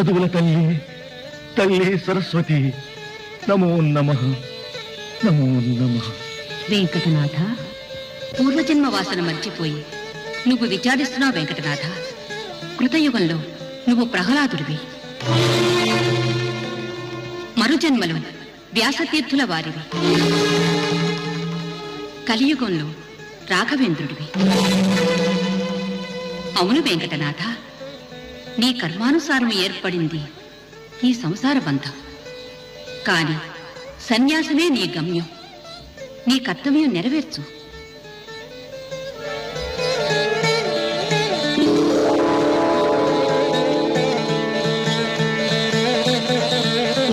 చదువుల తల్లి తల్లి సరస్వతి, నమో నమః, నమో నమః. వెంకటనాథ, పూర్వజన్మ వాసన మర్చిపోయి నువ్వు విచారిస్తున్నావు వెంకటనాథ. కృతయుగంలో నువ్వు ప్రహ్లాదుడివి, మరుజన్మలు వ్యాసతీర్థుల వారివి, కలియుగంలో రాఘవేంద్రుడివి. అవును వెంకటనాథ, నీ కర్మానుసారం ఏర్పడింది ఈ సంసార బంధం. కాని సన్యాసమే నీ గమ్యం. నీ కర్తవ్యం నెరవేర్చు.